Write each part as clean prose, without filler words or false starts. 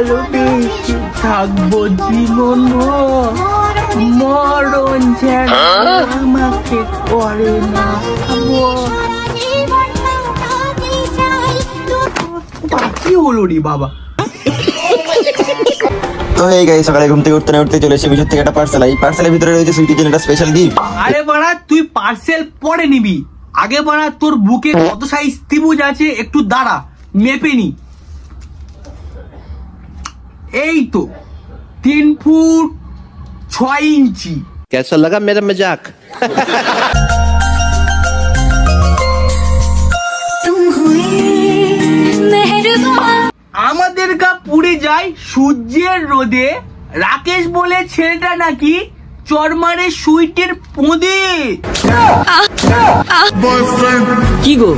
ভালোবেসে থাকবো জীবন মরণ যেন আমাকে করে না। কি হলো রে বাবা? তো এই গাইস, সকালে ঘুম থেকে উঠতে না উঠতে চলে এসে মিশর থেকে একটা পার্সেল। এই পার্সেলের ভিতরে রয়েছে সুইটির জন্য একটা স্পেশাল গিফট। আরে বাড়া, তুই পার্সেল পরে নিবি, আগে বাড়া তোর বুকে কত সাইজ ত্রিভুজ আছে একটু দাঁড়া, মেপে নি। এই তো 3 ফুট 6 ইঞ্চি। कैसा लगा मेरा मजाक? আমাদের গা পুড়ে যায় সূর্যের রোদে, রাকেশ বলে ছেলেটা নাকি চরমারে সুইটের পোঁদে। কি গো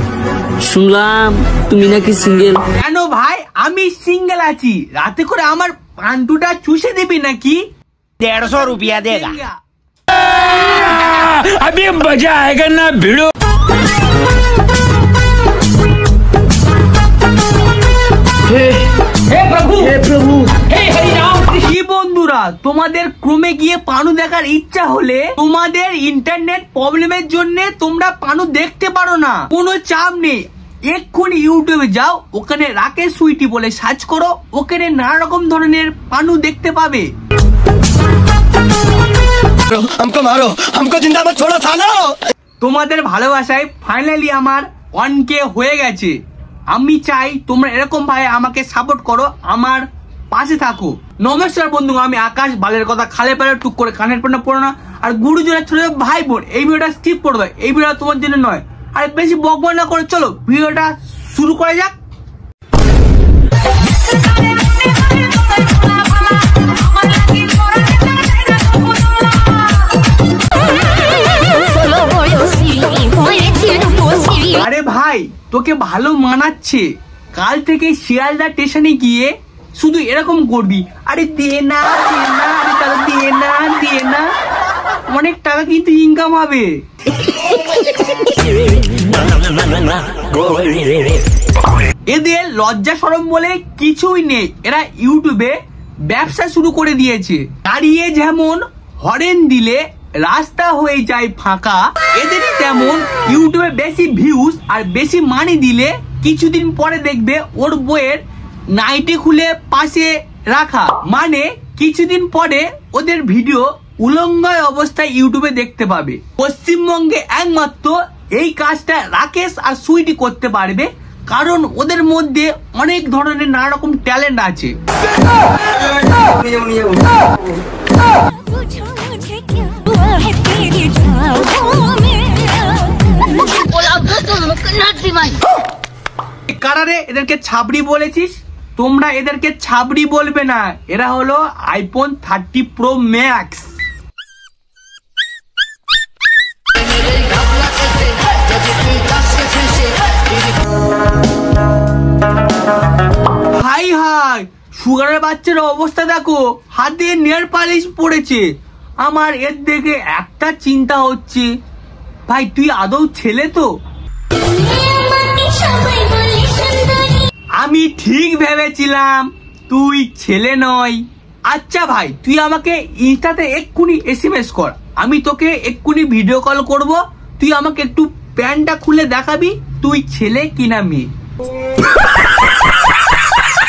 শুনলাম তুমি নাকি সিঙ্গেল? কেন ভাই, আমি সিঙ্গেল আছি, রাতে করে আমার পান্টুটা চুষে দিবি নাকি? 150 रुपया देगा। अभी मजा आएगा ना भिड़ो। কি বন্ধুরা, তোমাদের ক্রমে গিয়ে পানু দেখার ইচ্ছা হলে তোমাদের ইন্টারনেট প্রবলেমের জন্য তোমরা পানু দেখতে পারো না, কোনো চাপ নেই। এক্ষুনি ইউটিউবে যাও, ওখানে রাকেশ সুইটি বলে সার্চ করো, ওখানে নানা রকম ধরনের পানু দেখতে পাবে। हमको मारो, हमको जिंदा मत छोड़ो सालो। তোমাদের ভালোবাসায় ফাইনালি আমার 1K হয়ে গেছে। আমি চাই তোমরা এরকম ভাবে আমাকে সাপোর্ট করো, আমার পাশে থাকো। নমস্কার বন্ধু, আমি আকাশ। বালের কথা খালে পালে টুক করে কানের পান্না পড়ো না। আর গুরুজনের ছোট ভাই বোন, এই ভিডিওটা স্কিপ করে দাও, এই ভিডিওটা তোমার জন্য নয়। আর বেশি বকবক না করে চলো ভিডিওটা শুরু করা যাক। আরে ভাই, তোকে ভালো মানাচ্ছে। কাল থেকে শিয়ালদা স্টেশনে গিয়ে শুধু এরকম করবি, আরে দে না দে না, আরে টাকা দিয়ে না দিয়ে না, অনেক টাকা কিন্তু ইনকাম হবে। এদের লজ্জা শরম বলে কিছুই নেই, এরা ইউটিউবে ব্যবসা শুরু করে দিয়েছে। দাঁড়িয়ে যেমন হরেন দিলে রাস্তা হয়ে যায় ফাঁকা, এদেরই তেমন ইউটিউবে বেশি ভিউজ আর বেশি মানি দিলে কিছুদিন পরে দেখবে ওর বইয়ের নাইটি খুলে পাশে রাখা, মানে কিছুদিন পরে ওদের ভিডিও উলঙ্গ অবস্থায় ইউটিউবে দেখতে পাবে। পশ্চিমবঙ্গে একমাত্র এই কাজটা রাকেশ আর সুইটি করতে পারবে, কারণ ওদের মধ্যে অনেক ধরনের নানা রকম ট্যালেন্ট আছে। কারারে এদেরকে ছাবড়ি বলেছিস? তোমরা এদেরকে ছাবড়ি বলবে না, এরা হলো iPhone 30 pro max. High high, সুগারের বাচ্চার অবস্থা দেখো, হাতে নেল পালিশ পড়েছে। আমার এর দেখে একটা চিন্তা হচ্ছে, ভাই তুই আদৌ ছেলে তো? আমি ঠিক ভেবেছিলাম তুই ছেলে নয়। আচ্ছা ভাই, তুই আমাকে ইনস্টাতে এক্ষুনি SMS কর, আমি তোকে এক্ষুনি ভিডিও কল করব, তুই আমাকে একটু প্যান্টটা খুলে দেখাবি তুই ছেলে কিনা মেয়ে।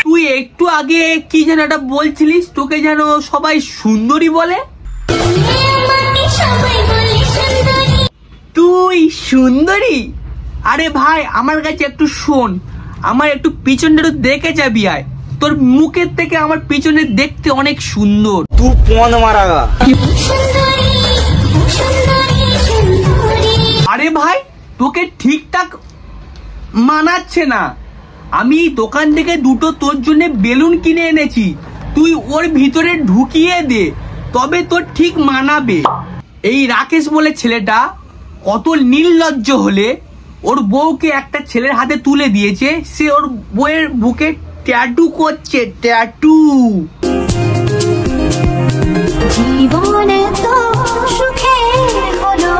তুই একটু আগে কি যেন একটা বলছিলিস, তোকে যেন সবাই সুন্দরী বলে? তুই সুন্দরী? আরে ভাই আমার কাছে একটু শোন, আমার একটু পিছনটা একটু দেখে যাবি আয়, তোর মুখের থেকে আমার পিছনে দেখতে অনেক সুন্দর। तू कौन मारागा? আরে ভাই তোকে ঠিকঠাক মানাচ্ছে না, আমি দোকান থেকে দুটো তোর জন্য বেলুন কিনে এনেছি, তুই ওর ভিতরে ঢুকিয়ে দে, তবে তোর ঠিক মানাবে। এই রাকেশ বলে ছেলেটা কত নির্লজ্জ হলে ওর বউকে একটা ছেলের হাতে তুলে দিয়েছে, সে ওর বউয়ের বুকে ট্যাটু করছে, ট্যাটু। জীবনে তো সুখে হলো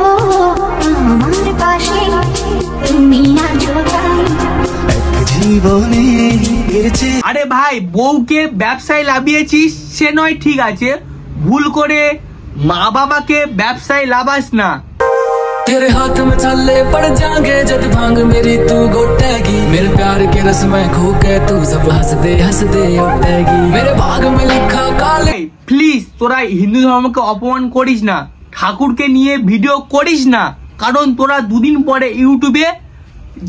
আমার পাশে তুমি আছো, জীবনে আরে ভাই, বউকে ব্যবসায় লাভিয়েছিস সে নয় ঠিক আছে, ভুল করে মা বাবাকে ব্যবসায় লাভাস না। तेरे हाथ में छाले पड़ जाएंगे जब भांग मेरी तू गोटेगी, मेरे प्यार के रस में खो के तू सब हंस दे उठेगी, मेरे भाग में लिखा काले। প্লিজ তোরা হিন্দু ধর্মকে অপমান করিস না, ঠাকুরকে নিয়ে ভিডিও করিস না, কারণ তোরা দুদিন পরে ইউটিউবে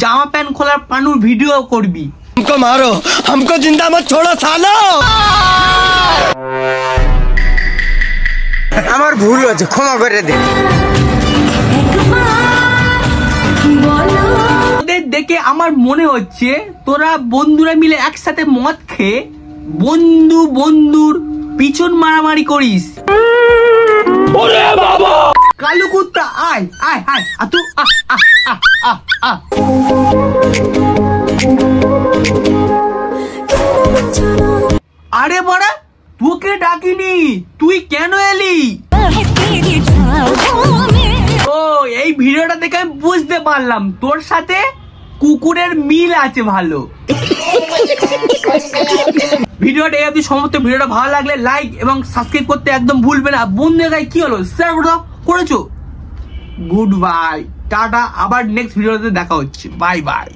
জামা প্যান্ট খোলার পানুর ভিডিও করবি। हमको मारो, हमको जिंदा मत छोड़ो सालो। আমার ভুল হয়েছে, ক্ষমা করে দে। ওদের দেখে আমার মনে হচ্ছে তোরা বন্ধুরা মিলে একসাথে মদ খেয়ে বন্ধুর পিছন মারামারি করিস। কালু কুত্তা আয় আয় আয় আতু আরে বড়া, তোকে ডাকিনি, তুই কেন এলি? ও, এই ভিডিওটা দেখে আমি বুঝতে পারলাম তোর সাথে কুকুরের মিল আছে ভালো। ভিডিওটা এই অবধি সমস্ত। ভিডিওটা ভালো লাগলে লাইক এবং সাবস্ক্রাইব করতে একদম ভুলবে না। বন্ধু কি হলো, শেয়ার করেছো। গুড বাই, টাটা, আবার নেক্সট ভিডিওতে দেখা হচ্ছে। Bye bye.